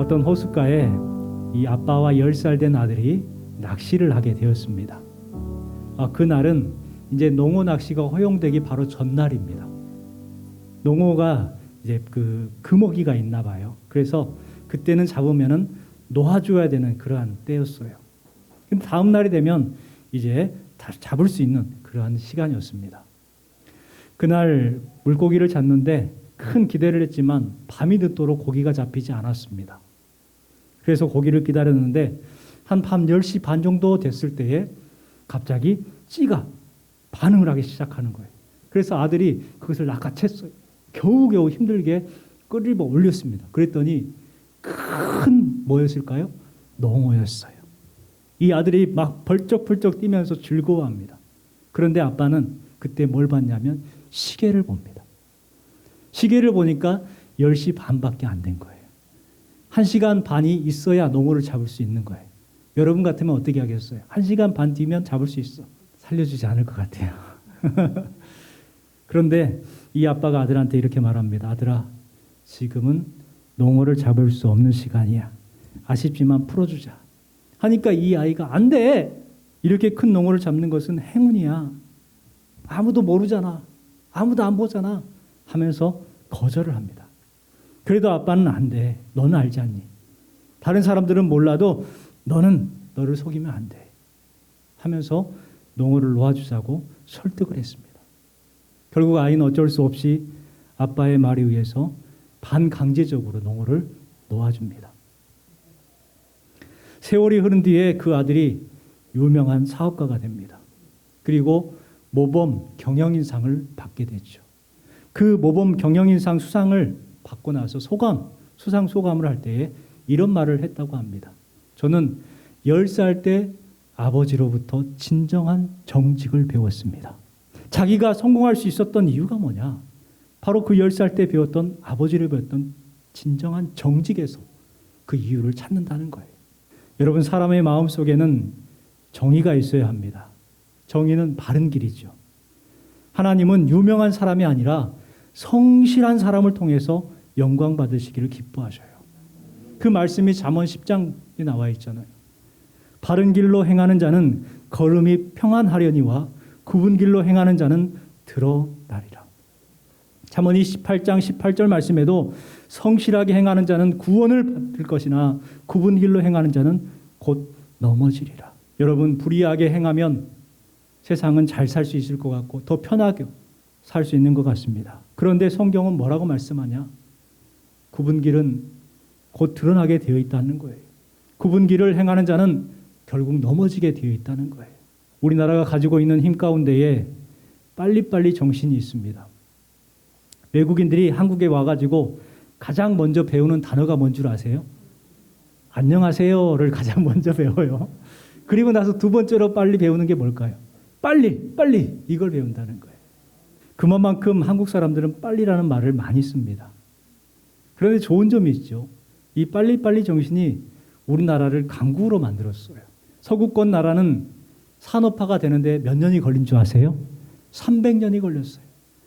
어떤 호숫가에 이 아빠와 10살 된 아들이 낚시를 하게 되었습니다. 그날은 이제 농어 낚시가 허용되기 바로 전날입니다. 농어가 이제 그 금어기가 있나 봐요. 그래서 그때는 잡으면은 놓아줘야 되는 그러한 때였어요. 근데 다음 날이 되면 이제 다시 잡을 수 있는 그러한 시간이었습니다. 그날 물고기를 잡는데 큰 기대를 했지만 밤이 늦도록 고기가 잡히지 않았습니다. 그래서 고기를 기다렸는데 한 밤 10시 반 정도 됐을 때에 갑자기 찌가 반응을 하기 시작하는 거예요. 그래서 아들이 그것을 낚아챘어요. 겨우겨우 힘들게 끓이고 올렸습니다. 그랬더니 큰 뭐였을까요? 농어였어요. 이 아들이 막 벌쩍벌쩍 뛰면서 즐거워합니다. 그런데 아빠는 그때 뭘 봤냐면 시계를 봅니다. 시계를 보니까 10시 반밖에 안 된 거예요. 1시간 반이 있어야 농어를 잡을 수 있는 거예요. 여러분 같으면 어떻게 하겠어요? 1시간 반 뒤면 잡을 수 있어. 살려주지 않을 것 같아요. 그런데 이 아빠가 아들한테 이렇게 말합니다. 아들아, 지금은 농어를 잡을 수 없는 시간이야. 아쉽지만 풀어주자. 하니까 이 아이가 안 돼. 이렇게 큰 농어를 잡는 것은 행운이야. 아무도 모르잖아. 아무도 안 보잖아. 하면서 거절을 합니다. 그래도 아빠는 안 돼. 너는 알지 않니? 다른 사람들은 몰라도 너는 너를 속이면 안 돼. 하면서 농어를 놓아주자고 설득을 했습니다. 결국 아이는 어쩔 수 없이 아빠의 말에 의해서 반강제적으로 농어를 놓아줍니다. 세월이 흐른 뒤에 그 아들이 유명한 사업가가 됩니다. 그리고 모범 경영인상을 받게 되죠. 그 모범 경영인상 수상을 받고 나서 수상 소감을 할 때에 이런 말을 했다고 합니다. 저는 10살 때 아버지로부터 진정한 정직을 배웠습니다. 자기가 성공할 수 있었던 이유가 뭐냐? 바로 그 10살 때 배웠던 아버지를 배웠던 진정한 정직에서 그 이유를 찾는다는 거예요. 여러분, 사람의 마음속에는 정의가 있어야 합니다. 정의는 바른 길이죠. 하나님은 유명한 사람이 아니라 성실한 사람을 통해서 영광 받으시기를 기뻐하셔요. 그 말씀이 잠언 10장에 나와 있잖아요. 바른 길로 행하는 자는 걸음이 평안하려니와 굽은 길로 행하는 자는 드러나리라. 잠언이 18장 18절 말씀에도 성실하게 행하는 자는 구원을 받을 것이나 굽은 길로 행하는 자는 곧 넘어지리라. 여러분, 불의하게 행하면 세상은 잘 살 수 있을 것 같고 더 편하게 살 수 있는 것 같습니다. 그런데 성경은 뭐라고 말씀하냐? 굽은 길은 곧 드러나게 되어 있다는 거예요. 굽은 길을 행하는 자는 결국 넘어지게 되어 있다는 거예요. 우리나라가 가지고 있는 힘 가운데에 빨리빨리 정신이 있습니다. 외국인들이 한국에 와가지고 가장 먼저 배우는 단어가 뭔 줄 아세요? 안녕하세요를 가장 먼저 배워요. 그리고 나서 두 번째로 빨리 배우는 게 뭘까요? 빨리 이걸 배운다는 거예요. 그만큼 한국 사람들은 빨리라는 말을 많이 씁니다. 그런데 좋은 점이 있죠. 이 빨리빨리 정신이 우리나라를 강국으로 만들었어요. 서구권 나라는 산업화가 되는데 몇 년이 걸린 줄 아세요? 300년이 걸렸어요.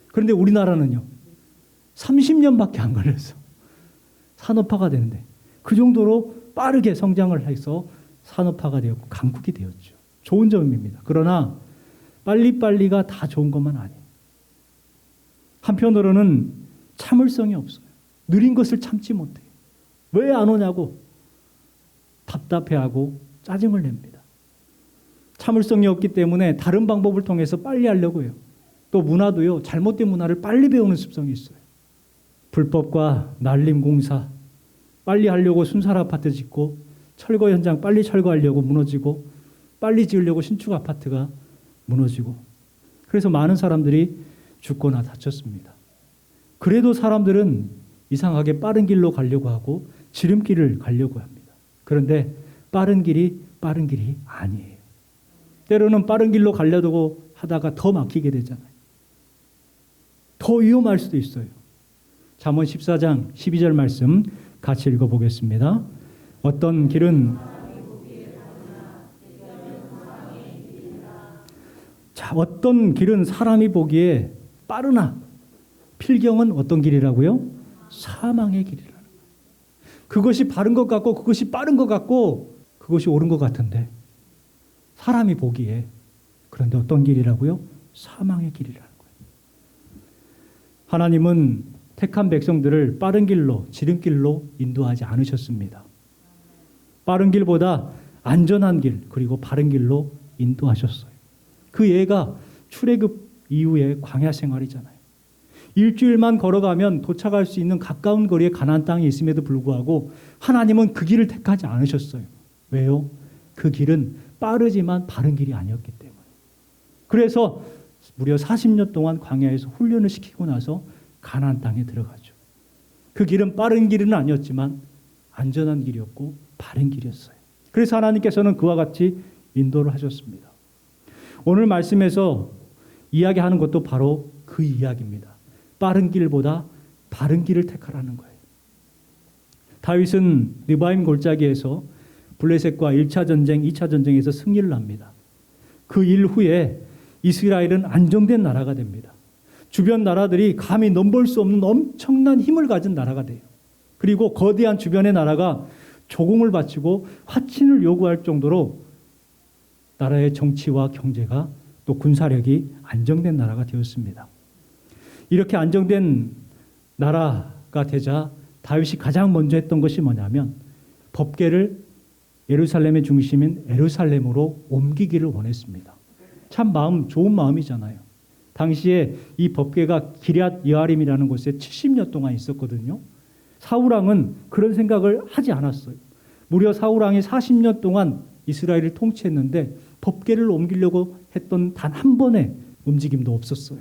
그런데 우리나라는요, 30년밖에 안 걸렸어. 산업화가 되는데. 그 정도로 빠르게 성장을 해서 산업화가 되었고 강국이 되었죠. 좋은 점입니다. 그러나 빨리빨리가 다 좋은 것만 아니에요. 한편으로는 참을성이 없어요. 느린 것을 참지 못해요. 왜 안 오냐고 답답해하고 짜증을 냅니다. 참을성이 없기 때문에 다른 방법을 통해서 빨리 하려고 해요. 또 문화도요, 잘못된 문화를 빨리 배우는 습성이 있어요. 불법과 난림공사, 빨리 하려고 순살 아파트 짓고 철거 현장 빨리 철거하려고 무너지고 빨리 지으려고 신축 아파트가 무너지고 그래서 많은 사람들이 죽거나 다쳤습니다. 그래도 사람들은 이상하게 빠른 길로 가려고 하고 지름길을 가려고 합니다. 그런데 빠른 길이 아니에요. 때로는 빠른 길로 가려고 하다가 더 막히게 되잖아요. 더 위험할 수도 있어요. 잠언 14장 12절 말씀 같이 읽어보겠습니다. 어떤 길은 사람이 보기에 빠르나 필경은 어떤 길이라고요? 사망의 길이라는 거예요. 그것이 바른 것 같고 그것이 빠른 것 같고 그것이 옳은 것 같은데 사람이 보기에 그런데 어떤 길이라고요? 사망의 길이라는 거예요. 하나님은 택한 백성들을 빠른 길로 지름길로 인도하지 않으셨습니다. 빠른 길보다 안전한 길 그리고 바른 길로 인도하셨어요. 그 예가 출애굽 이후의 광야 생활이잖아요. 일주일만 걸어가면 도착할 수 있는 가까운 거리에 가나안 땅이 있음에도 불구하고 하나님은 그 길을 택하지 않으셨어요. 왜요? 그 길은 빠르지만 바른 길이 아니었기 때문에. 그래서 무려 40년 동안 광야에서 훈련을 시키고 나서 가나안 땅에 들어가죠. 그 길은 빠른 길은 아니었지만 안전한 길이었고 바른 길이었어요. 그래서 하나님께서는 그와 같이 인도를 하셨습니다. 오늘 말씀에서 이야기하는 것도 바로 그 이야기입니다. 빠른 길보다 바른 길을 택하라는 거예요. 다윗은 느바임 골짜기에서 블레셋과 1차 전쟁, 2차 전쟁에서 승리를 합니다. 그 일 후에 이스라엘은 안정된 나라가 됩니다. 주변 나라들이 감히 넘볼 수 없는 엄청난 힘을 가진 나라가 돼요. 그리고 거대한 주변의 나라가 조공을 바치고 화친을 요구할 정도로 나라의 정치와 경제가 또 군사력이 안정된 나라가 되었습니다. 이렇게 안정된 나라가 되자 다윗이 가장 먼저 했던 것이 뭐냐면 법궤를 예루살렘의 중심인 예루살렘으로 옮기기를 원했습니다. 참 좋은 마음이잖아요. 당시에 이 법궤가 기럇 여아림이라는 곳에 70년 동안 있었거든요. 사울왕은 그런 생각을 하지 않았어요. 무려 사울왕이 40년 동안 이스라엘을 통치했는데 법궤를 옮기려고 했던 단 한 번의 움직임도 없었어요.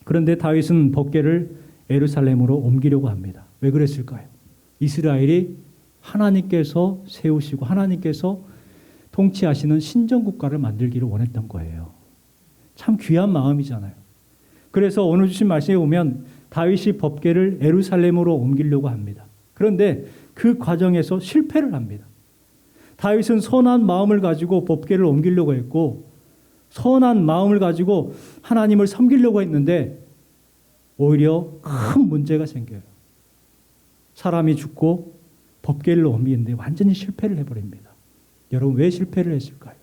그런데 다윗은 법궤를 예루살렘으로 옮기려고 합니다. 왜 그랬을까요? 이스라엘이 하나님께서 세우시고 하나님께서 통치하시는 신정국가를 만들기를 원했던 거예요. 참 귀한 마음이잖아요. 그래서 오늘 주신 말씀에 보면 다윗이 법궤를 예루살렘으로 옮기려고 합니다. 그런데 그 과정에서 실패를 합니다. 다윗은 선한 마음을 가지고 법궤를 옮기려고 했고 선한 마음을 가지고 하나님을 섬기려고 했는데 오히려 큰 문제가 생겨요. 사람이 죽고 법궤를 옮기는데 완전히 실패를 해버립니다. 여러분 왜 실패를 했을까요?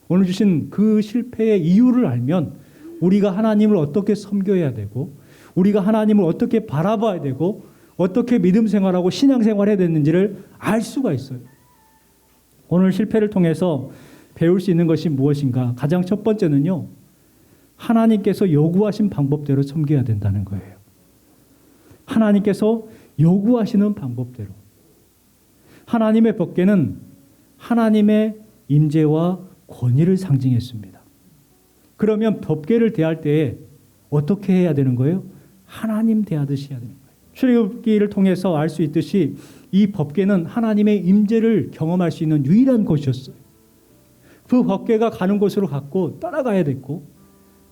오늘 주신 그 실패의 이유를 알면 우리가 하나님을 어떻게 섬겨야 되고 우리가 하나님을 어떻게 바라봐야 되고 어떻게 믿음 생활하고 신앙 생활해야 되는지를 알 수가 있어요. 오늘 실패를 통해서 배울 수 있는 것이 무엇인가? 가장 첫 번째는요. 하나님께서 요구하신 방법대로 섬겨야 된다는 거예요. 하나님께서 요구하시는 방법대로. 하나님의 법궤는 하나님의 임재와 권위를 상징했습니다. 그러면 법궤를 대할 때에 어떻게 해야 되는 거예요? 하나님 대하듯이 해야 되는 거예요. 출애굽기를 통해서 알 수 있듯이 이 법궤는 하나님의 임재를 경험할 수 있는 유일한 곳이었어요. 그 법궤가 가는 곳으로 갔고 따라가야 됐고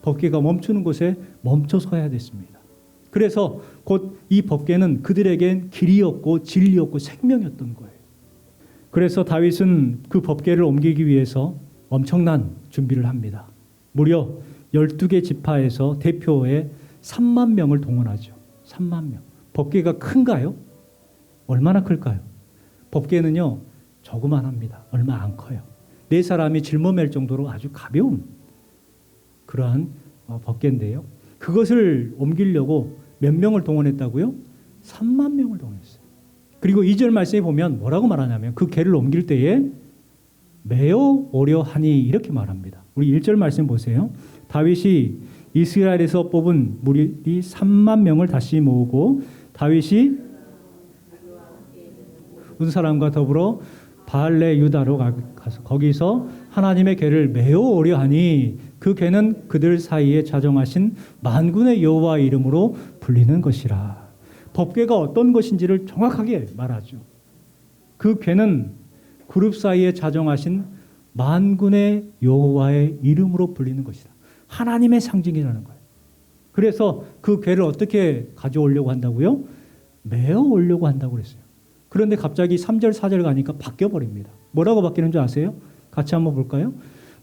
법궤가 멈추는 곳에 멈춰 서야 됐습니다. 그래서 곧 이 법궤는 그들에겐 길이었고 진리였고 생명이었던 거예요. 그래서 다윗은 그 법궤를 옮기기 위해서 엄청난 준비를 합니다. 무려 12개 지파에서 대표의 3만 명을 동원하죠. 3만 명. 법궤가 큰가요? 얼마나 클까요? 법궤는요 조그만합니다. 얼마 안 커요. 네 사람이 짊어맬 정도로 아주 가벼운 그러한 법궤인데요. 그것을 옮기려고 몇 명을 동원했다고요? 3만 명을 동원했어요. 그리고 2절 말씀에 보면 뭐라고 말하냐면 그 궤를 옮길 때에 매우 어려하니 이렇게 말합니다. 우리 1절 말씀 보세요. 다윗이 이스라엘에서 뽑은 무리이 3만 명을 다시 모으고 다윗이 온 사람과 더불어 바알레 유다로 가서 거기서 하나님의 궤를 매우 어려하니 그 궤는 그들 사이에 자정하신 만군의 여호와 이름으로 불리는 것이라. 법궤가 어떤 것인지를 정확하게 말하죠. 그 궤는 그룹 사이에 자정하신 만군의 여호와의 이름으로 불리는 것이다. 하나님의 상징이라는 거예요. 그래서 그 궤를 어떻게 가져오려고 한다고요? 메어 오려고 한다고 그랬어요. 그런데 갑자기 3절 4절 가니까 바뀌어버립니다. 뭐라고 바뀌는 줄 아세요? 같이 한번 볼까요?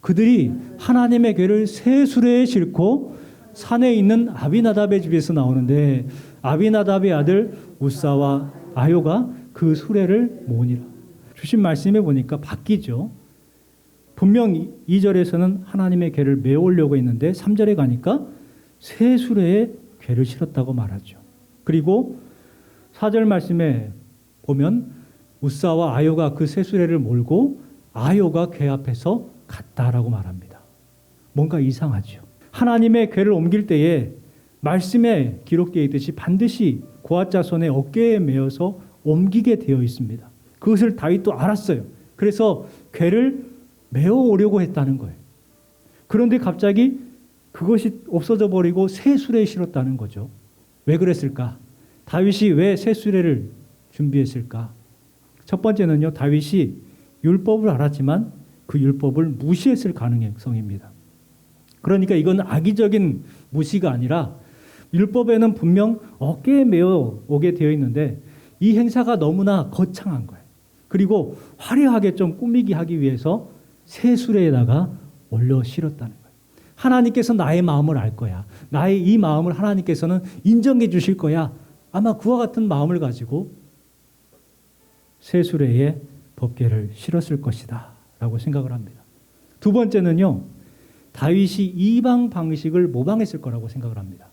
그들이 하나님의 궤를 새 수레에 싣고 산에 있는 아비나답의 집에서 나오는데 아비나답의 아들 우사와 아효가 그 수레를 모으니라. 주신 말씀에 보니까 바뀌죠. 분명 2절에서는 하나님의 궤를 메우려고 했는데 3절에 가니까 새 수레에 궤를 실었다고 말하죠. 그리고 4절 말씀에 보면 우사와 아효가 그 새 수레를 몰고 아효가 궤 앞에서 갔다라고 말합니다. 뭔가 이상하죠. 하나님의 궤를 옮길 때에 말씀에 기록되어 있듯이 반드시 고앗 자손의 어깨에 메어서 옮기게 되어 있습니다. 그것을 다윗도 알았어요. 그래서 궤를 메어 오려고 했다는 거예요. 그런데 갑자기 그것이 없어져 버리고 새 수레에 실었다는 거죠. 왜 그랬을까? 다윗이 왜 새 수레를 준비했을까? 첫 번째는요, 다윗이 율법을 알았지만 그 율법을 무시했을 가능성입니다. 그러니까 이건 악의적인 무시가 아니라 율법에는 분명 어깨에 메어 오게 되어 있는데 이 행사가 너무나 거창한 거예요. 그리고 화려하게 좀 꾸미기 하기 위해서 새 수레에다가 올려 실었다는 거예요. 하나님께서 나의 마음을 알 거야. 나의 이 마음을 하나님께서는 인정해 주실 거야. 아마 그와 같은 마음을 가지고 새 수레에 법궤를 실었을 것이다 라고 생각을 합니다. 두 번째는요, 다윗이 이방 방식을 모방했을 거라고 생각을 합니다.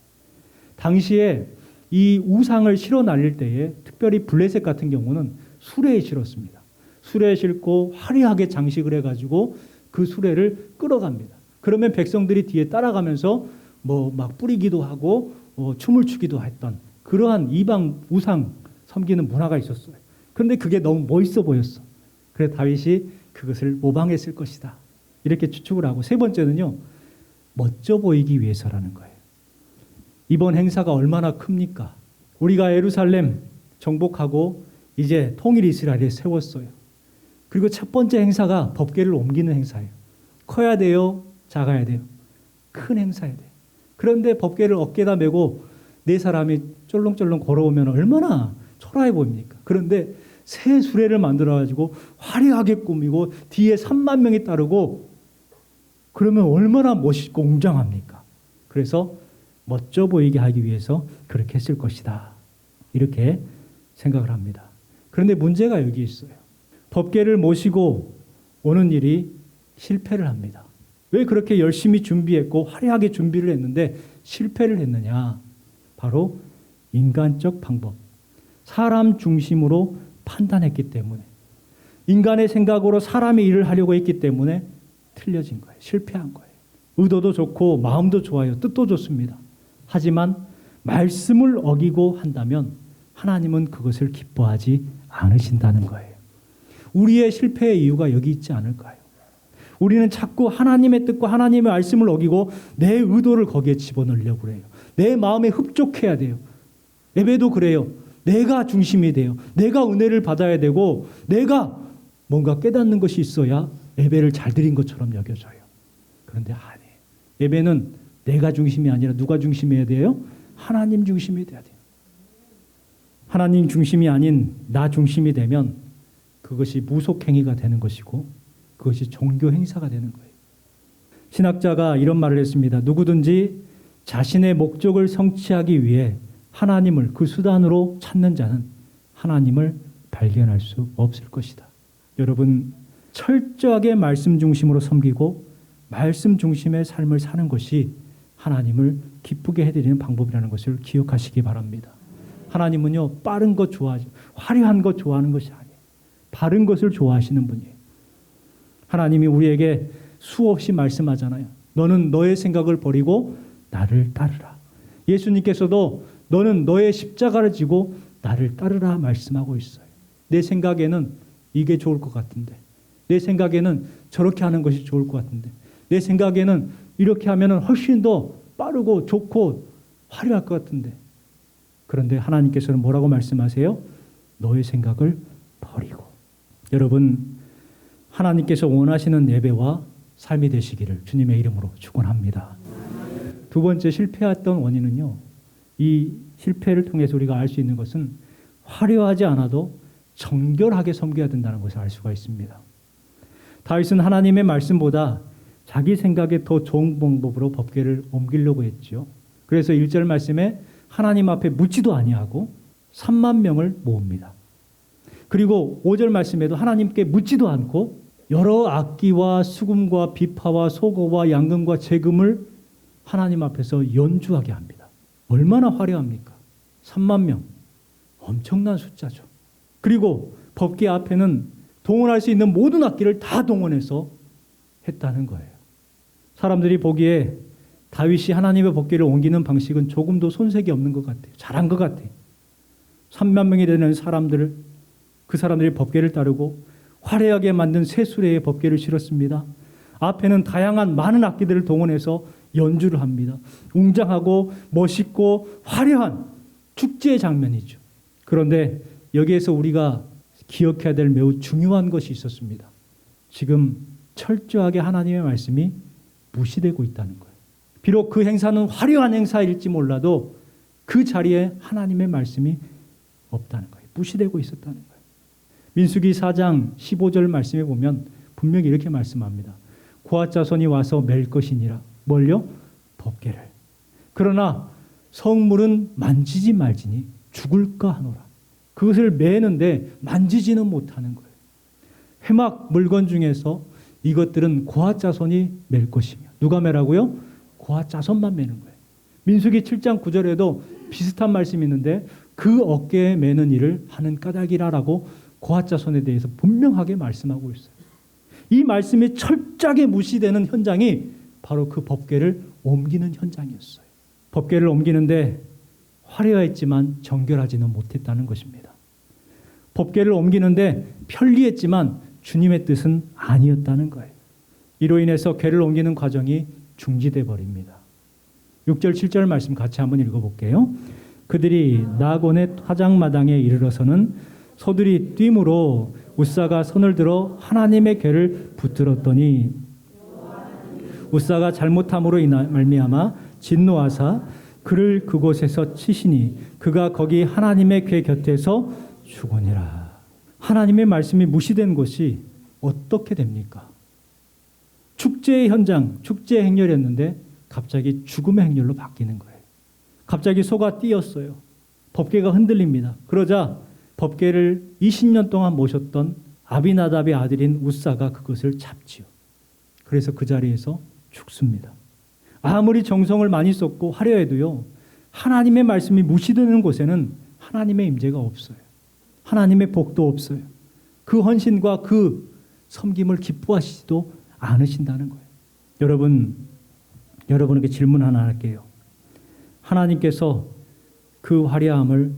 당시에 이 우상을 실어 날릴 때에 특별히 블레셋 같은 경우는 수레에 실었습니다. 수레에 싣고 화려하게 장식을 해가지고 그 수레를 끌어갑니다. 그러면 백성들이 뒤에 따라가면서 뭐 막 뿌리기도 하고 춤을 추기도 했던 그러한 이방 우상 섬기는 문화가 있었어요. 그런데 그게 너무 멋있어 보였어. 그래서 다윗이 그것을 모방했을 것이다. 이렇게 추측을 하고, 세 번째는요, 멋져 보이기 위해서라는 거예요. 이번 행사가 얼마나 큽니까? 우리가 예루살렘 정복하고 이제 통일 이스라엘에 세웠어요. 그리고 첫 번째 행사가 법궤를 옮기는 행사예요. 커야 돼요? 작아야 돼요? 큰 행사야 돼요. 그런데 법궤를 어깨에다 메고 네 사람이 쫄렁쫄렁 걸어오면 얼마나 초라해 보입니까? 그런데 새 수레를 만들어가지고 화려하게 꾸미고 뒤에 3만 명이 따르고 그러면 얼마나 멋있고 웅장합니까? 그래서 멋져 보이게 하기 위해서 그렇게 했을 것이다. 이렇게 생각을 합니다. 그런데 문제가 여기 있어요. 법궤를 모시고 오는 일이 실패를 합니다. 왜 그렇게 열심히 준비했고 화려하게 준비를 했는데 실패를 했느냐? 바로 인간적 방법, 사람 중심으로 판단했기 때문에, 인간의 생각으로 사람의 일을 하려고 했기 때문에 틀려진 거예요. 실패한 거예요. 의도도 좋고 마음도 좋아요. 뜻도 좋습니다. 하지만 말씀을 어기고 한다면 하나님은 그것을 기뻐하지 않으신다는 거예요. 우리의 실패의 이유가 여기 있지 않을까요? 우리는 자꾸 하나님의 뜻과 하나님의 말씀을 어기고 내 의도를 거기에 집어넣으려고 해요. 내 마음에 흡족해야 돼요. 예배도 그래요. 내가 중심이 돼요. 내가 은혜를 받아야 되고 내가 뭔가 깨닫는 것이 있어야 예배를 잘 드린 것처럼 여겨져요. 그런데 아니에요. 예배는 내가 중심이 아니라 누가 중심이어야 돼요? 하나님 중심이 돼야 돼요. 하나님 중심이 아닌 나 중심이 되면 그것이 무속행위가 되는 것이고 그것이 종교 행사가 되는 거예요. 신학자가 이런 말을 했습니다. 누구든지 자신의 목적을 성취하기 위해 하나님을 그 수단으로 찾는 자는 하나님을 발견할 수 없을 것이다. 여러분, 철저하게 말씀 중심으로 섬기고 말씀 중심의 삶을 사는 것이 하나님을 기쁘게 해드리는 방법이라는 것을 기억하시기 바랍니다. 하나님은요, 빠른 것 좋아하죠. 화려한 것 좋아하는 것이 아니에요. 바른 것을 좋아하시는 분이에요. 하나님이 우리에게 수없이 말씀하잖아요. 너는 너의 생각을 버리고 나를 따르라. 예수님께서도 너는 너의 십자가를 지고 나를 따르라 말씀하고 있어요. 내 생각에는 이게 좋을 것 같은데, 내 생각에는 저렇게 하는 것이 좋을 것 같은데, 내 생각에는 이렇게 하면 훨씬 더 빠르고 좋고 화려할 것 같은데, 그런데 하나님께서는 뭐라고 말씀하세요? 너의 생각을 버리고. 여러분, 하나님께서 원하시는 예배와 삶이 되시기를 주님의 이름으로 축원합니다. 두 번째 실패했던 원인은요, 이 실패를 통해서 우리가 알 수 있는 것은 화려하지 않아도 정결하게 섬겨야 된다는 것을 알 수가 있습니다. 다윗은 하나님의 말씀보다 자기 생각에 더 좋은 방법으로 법궤를 옮기려고 했죠. 그래서 1절 말씀에 하나님 앞에 묻지도 아니하고 3만 명을 모읍니다. 그리고 5절 말씀에도 하나님께 묻지도 않고 여러 악기와 수금과 비파와 소고와 양금과 재금을 하나님 앞에서 연주하게 합니다. 얼마나 화려합니까? 3만 명. 엄청난 숫자죠. 그리고 법궤 앞에는 동원할 수 있는 모든 악기를 다 동원해서 했다는 거예요. 사람들이 보기에 다윗이 하나님의 법궤를 옮기는 방식은 조금도 손색이 없는 것 같아요. 잘한 것 같아요. 3만 명이 되는 사람들을, 그 사람들이 법궤를 따르고 화려하게 만든 새 수레에 법궤를 실었습니다. 앞에는 다양한 많은 악기들을 동원해서 연주를 합니다. 웅장하고 멋있고 화려한 축제의 장면이죠. 그런데 여기에서 우리가 기억해야 될 매우 중요한 것이 있었습니다. 지금 철저하게 하나님의 말씀이 무시되고 있다는 거예요. 비록 그 행사는 화려한 행사일지 몰라도 그 자리에 하나님의 말씀이 없다는 거예요. 무시되고 있었다는 거예요. 민수기 4장 15절 말씀에 보면 분명히 이렇게 말씀합니다. 고앗 자손이 와서 맬 것이니라. 뭘요? 법궤를. 그러나 성물은 만지지 말지니 죽을까 하노라. 그것을 매는데 만지지는 못하는 거예요. 회막 물건 중에서 이것들은 고앗 자손이 맬 것이며, 누가 매라고요? 고앗 자손만 매는 거예요. 민수기 7장 9절에도 비슷한 말씀이 있는데 그 어깨에 매는 일을 하는 까닭이라라고 고앗 자손에 대해서 분명하게 말씀하고 있어요. 이 말씀이 철저하게 무시되는 현장이 바로 그 법궤를 옮기는 현장이었어요. 법궤를 옮기는데 화려했지만 정결하지는 못했다는 것입니다. 법궤를 옮기는데 편리했지만 주님의 뜻은 아니었다는 거예요. 이로 인해서 궤를 옮기는 과정이 중지돼 버립니다. 6절 7절 말씀 같이 한번 읽어볼게요. 그들이 나곤의 화장마당에 이르러서는 소들이 뛰므로 웃사가 손을 들어 하나님의 궤를 붙들었더니 웃사가 잘못함으로 말미암아 진노하사 그를 그곳에서 치시니 그가 거기 하나님의 궤 곁에서 죽으니라. 하나님의 말씀이 무시된 것이 어떻게 됩니까? 축제의 현장, 축제의 행렬이었는데 갑자기 죽음의 행렬로 바뀌는 거예요. 갑자기 소가 뛰었어요. 법궤가 흔들립니다. 그러자 법궤를 20년 동안 모셨던 아비나답의 아들인 웃사가 그것을 잡지요. 그래서 그 자리에서 죽습니다. 아무리 정성을 많이 썼고 화려해도요, 하나님의 말씀이 무시되는 곳에는 하나님의 임재가 없어요. 하나님의 복도 없어요. 그 헌신과 그 섬김을 기뻐하시지도 않으신다는 거예요. 여러분에게 질문 하나 할게요. 하나님께서 그 화려함을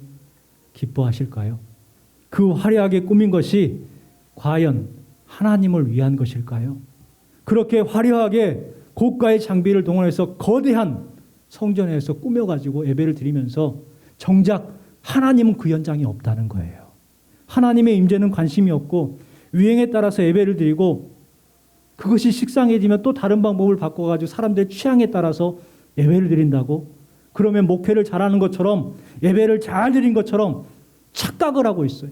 기뻐하실까요? 그 화려하게 꾸민 것이 과연 하나님을 위한 것일까요? 그렇게 화려하게 고가의 장비를 동원해서 거대한 성전에서 꾸며가지고 예배를 드리면서 정작 하나님은 그 현장이 없다는 거예요. 하나님의 임재는 관심이 없고 유행에 따라서 예배를 드리고 그것이 식상해지면 또 다른 방법을 바꿔가지고 사람들의 취향에 따라서 예배를 드린다고, 그러면 목회를 잘하는 것처럼 예배를 잘 드린 것처럼 착각을 하고 있어요.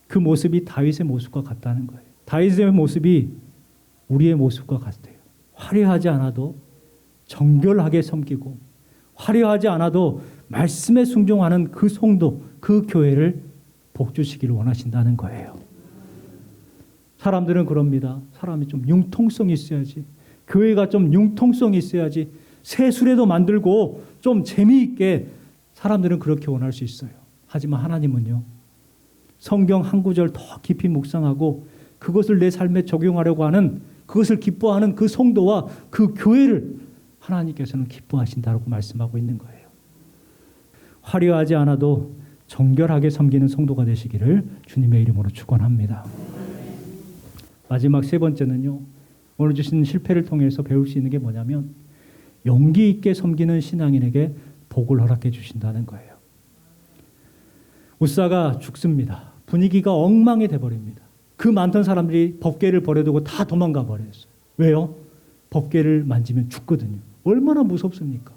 그 모습이 다윗의 모습과 같다는 거예요. 다윗의 모습이 우리의 모습과 같아요. 화려하지 않아도 정결하게 섬기고 화려하지 않아도 말씀에 순종하는 그 성도, 그 교회를 복주시기를 원하신다는 거예요. 사람들은 그럽니다. 사람이 좀 융통성이 있어야지, 교회가 좀 융통성이 있어야지, 새 수레도 만들고 좀 재미있게, 사람들은 그렇게 원할 수 있어요. 하지만 하나님은요, 성경 한 구절 더 깊이 묵상하고 그것을 내 삶에 적용하려고 하는, 그것을 기뻐하는 그 성도와 그 교회를 하나님께서는 기뻐하신다고 말씀하고 있는 거예요. 화려하지 않아도 정결하게 섬기는 성도가 되시기를 주님의 이름으로 축원합니다. 마지막 세 번째는요, 오늘 주신 실패를 통해서 배울 수 있는 게 뭐냐면 용기 있게 섬기는 신앙인에게 복을 허락해 주신다는 거예요. 웃사가 죽습니다. 분위기가 엉망이 돼버립니다. 그 많던 사람들이 법궤를 버려두고 다 도망가 버렸어요. 왜요? 법궤를 만지면 죽거든요. 얼마나 무섭습니까?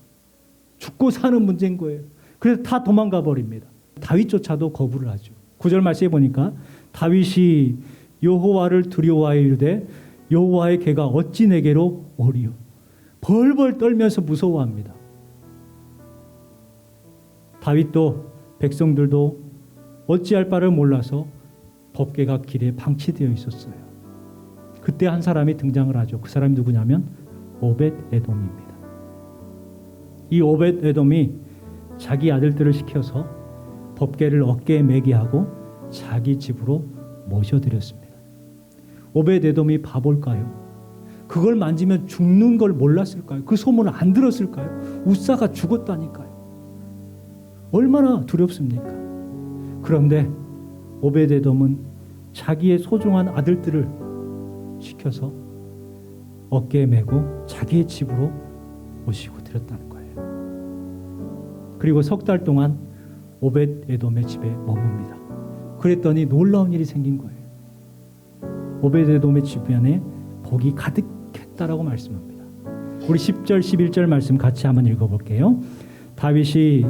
죽고 사는 문제인 거예요. 그래서 다 도망가 버립니다. 다윗조차도 거부를 하죠. 9절 말씀에 보니까 다윗이 여호와를 두려워하여 이르되 여호와의 궤가 어찌 내게로 오리요. 벌벌 떨면서 무서워합니다. 다윗도 백성들도 어찌할 바를 몰라서 법궤가 길에 방치되어 있었어요. 그때 한 사람이 등장을 하죠. 그 사람이 누구냐면 오벳 에돔입니다. 이 오벳 에돔이 자기 아들들을 시켜서 법궤를 어깨에 매게 하고 자기 집으로 모셔드렸습니다. 오벳 에돔이 바볼까요? 그걸 만지면 죽는 걸 몰랐을까요? 그 소문을 안 들었을까요? 우사가 죽었다니까요. 얼마나 두렵습니까? 그런데 오벳 에돔은 자기의 소중한 아들들을 시켜서 어깨에 메고 자기의 집으로 모시고 드렸다는 거예요. 그리고 석 달 동안 오벳 에돔의 집에 머뭅니다. 그랬더니 놀라운 일이 생긴 거예요. 오벳 에돔의 주변에 복이 가득했다라고 말씀합니다. 우리 10절 11절 말씀 같이 한번 읽어볼게요. 다윗이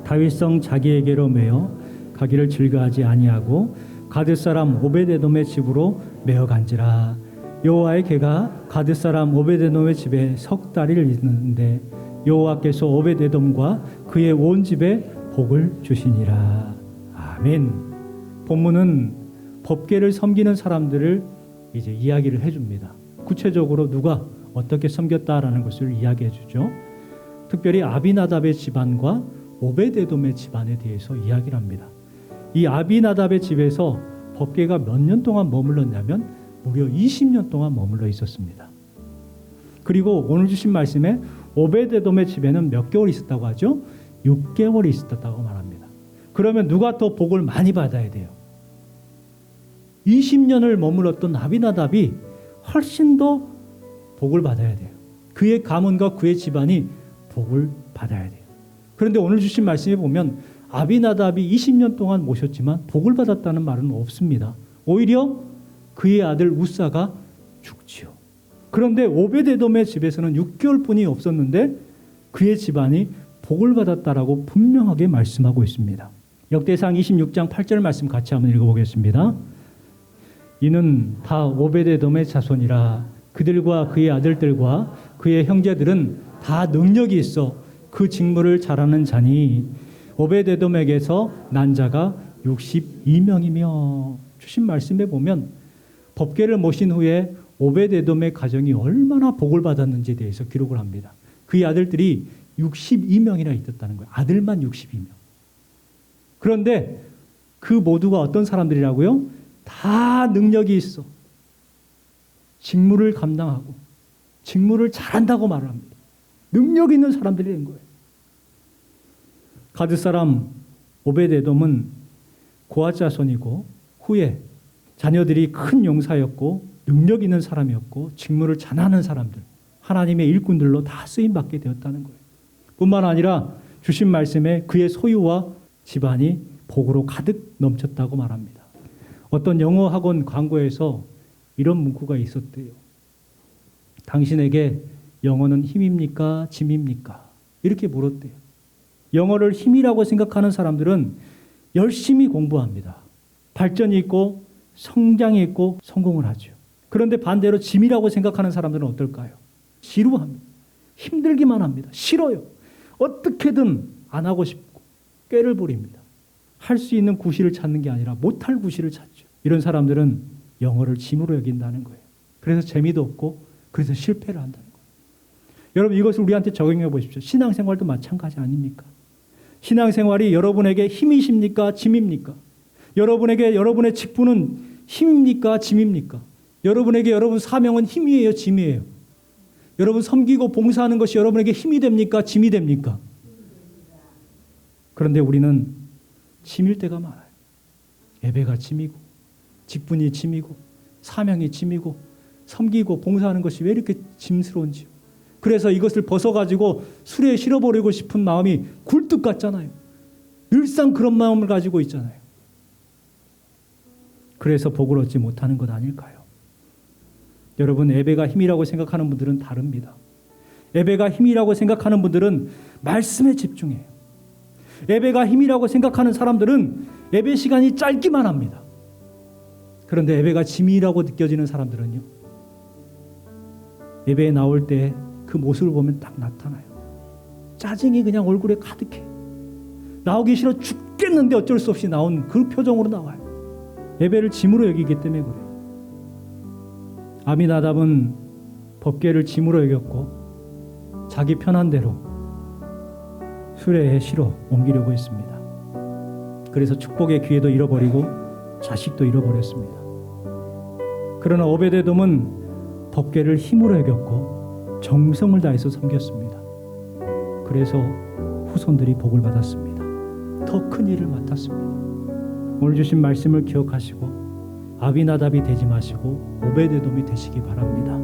다윗성 자기에게로 메어 가기를 즐거워하지 아니하고 가드 사람 오벳 에돔의 집으로 메어 간지라. 여호와의 개가 가드 사람 오벳 에돔의 집에 석 달을 있는데 여호와께서 오벳 에돔과 그의 온 집에 복을 주시니라. 아멘. 본문은 법궤를 섬기는 사람들을 이제 이야기를 해줍니다. 구체적으로 누가 어떻게 섬겼다라는 것을 이야기해 주죠. 특별히 아비나답의 집안과 오벳 에돔의 집안에 대해서 이야기를 합니다. 이 아비나답의 집에서 법궤가 몇 년 동안 머물렀냐면 무려 20년 동안 머물러 있었습니다. 그리고 오늘 주신 말씀에 오벳 에돔의 집에는 몇 개월 있었다고 하죠? 6개월이 있었다고 말합니다. 그러면 누가 더 복을 많이 받아야 돼요? 20년을 머물렀던 아비나답이 훨씬 더 복을 받아야 돼요. 그의 가문과 그의 집안이 복을 받아야 돼요. 그런데 오늘 주신 말씀에 보면 아비나답이 20년 동안 모셨지만 복을 받았다는 말은 없습니다. 오히려 그의 아들 우사가 죽지요. 그런데 오벳 에돔의 집에서는 6개월뿐이 없었는데 그의 집안이 복을 받았다라고 분명하게 말씀하고 있습니다. 역대상 26장 8절 말씀 같이 한번 읽어보겠습니다. 이는 다 오벳 에돔의 자손이라. 그들과 그의 아들들과 그의 형제들은 다 능력이 있어 그 직무를 잘하는 자니 오벳 에돔에게서 난 자가 62명이며. 주신 말씀에 보면 법궤를 모신 후에 오벳 에돔의 가정이 얼마나 복을 받았는지에 대해서 기록을 합니다. 그의 아들들이 62명이나 있었다는 거예요. 아들만 62명. 그런데 그 모두가 어떤 사람들이라고요? 다 능력이 있어. 직무를 감당하고 직무를 잘한다고 말을 합니다. 능력 있는 사람들이 된 거예요. 가드 사람 오벳 에돔은 고앗 자손이고 후에 자녀들이 큰 용사였고 능력 있는 사람이었고 직무를 잘하는 사람들, 하나님의 일꾼들로 다 쓰임받게 되었다는 거예요. 뿐만 아니라 주신 말씀에 그의 소유와 집안이 복으로 가득 넘쳤다고 말합니다. 어떤 영어 학원 광고에서 이런 문구가 있었대요. 당신에게 영어는 힘입니까? 짐입니까? 이렇게 물었대요. 영어를 힘이라고 생각하는 사람들은 열심히 공부합니다. 발전이 있고 성장이 있고 성공을 하죠. 그런데 반대로 짐이라고 생각하는 사람들은 어떨까요? 지루합니다. 힘들기만 합니다. 싫어요. 어떻게든 안 하고 싶고 꾀를 부립니다. 할 수 있는 구실을 찾는 게 아니라 못할 구실을 찾죠. 이런 사람들은 영어를 짐으로 여긴다는 거예요. 그래서 재미도 없고 그래서 실패를 한다는 거예요. 여러분 이것을 우리한테 적용해 보십시오. 신앙생활도 마찬가지 아닙니까? 신앙생활이 여러분에게 힘이십니까? 짐입니까? 여러분에게 여러분의 직분은 힘입니까? 짐입니까? 여러분에게 여러분 사명은 힘이에요? 짐이에요? 여러분 섬기고 봉사하는 것이 여러분에게 힘이 됩니까? 짐이 됩니까? 그런데 우리는 짐일 때가 많아요. 예배가 짐이고 직분이 짐이고 사명이 짐이고 섬기고 봉사하는 것이 왜 이렇게 짐스러운지요. 그래서 이것을 벗어가지고 술에 실어버리고 싶은 마음이 굴뚝 같잖아요. 늘상 그런 마음을 가지고 있잖아요. 그래서 복을 얻지 못하는 것 아닐까요? 여러분 예배가 힘이라고 생각하는 분들은 다릅니다. 예배가 힘이라고 생각하는 분들은 말씀에 집중해요. 예배가 힘이라고 생각하는 사람들은 예배 시간이 짧기만 합니다. 그런데 예배가 짐이라고 느껴지는 사람들은요. 예배에 나올 때 그 모습을 보면 딱 나타나요. 짜증이 그냥 얼굴에 가득해. 나오기 싫어 죽겠는데 어쩔 수 없이 나온 그 표정으로 나와요. 예배를 짐으로 여기기 때문에 그래요. 아미나답은 법궤를 짐으로 여겼고 자기 편한 대로 수레에 실어 옮기려고 했습니다. 그래서 축복의 기회도 잃어버리고 자식도 잃어버렸습니다. 그러나 오베데돔은 법궤를 힘으로 여겼고 정성을 다해서 섬겼습니다. 그래서 후손들이 복을 받았습니다. 더 큰 일을 맡았습니다. 오늘 주신 말씀을 기억하시고 아비나답이 되지 마시고 오베데돔이 되시기 바랍니다.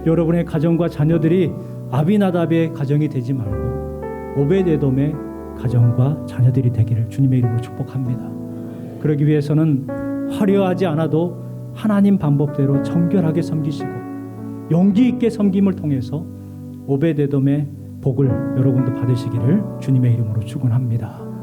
여러분의 가정과 자녀들이 아비나답의 가정이 되지 말고 오베데돔의 가정과 자녀들이 되기를 주님의 이름으로 축복합니다. 그러기 위해서는 화려하지 않아도 하나님 방법대로 정결하게 섬기시고 용기 있게 섬김을 통해서 오베데돔의 복을 여러분도 받으시기를 주님의 이름으로 축원합니다.